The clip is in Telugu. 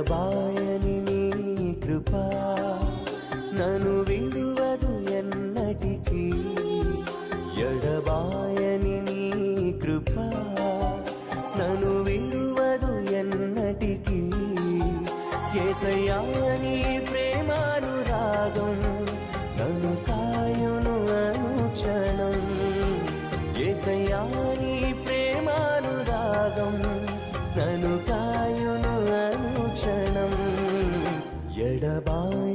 ఎడబాయని నీ కృప నన్ను విడువదు ఎన్నటికీ. ఎడబాయని నీ కృప నన్ను విడువదు ఎన్నటికీ. యేసయ్యా నీ ప్రేమానురాగం నన్ను కాయును అనుక్షణం. యేసయ్యా నీ ప్రేమానురాగం నన్ను కాయును అనుక్షణం. ఎడబాయని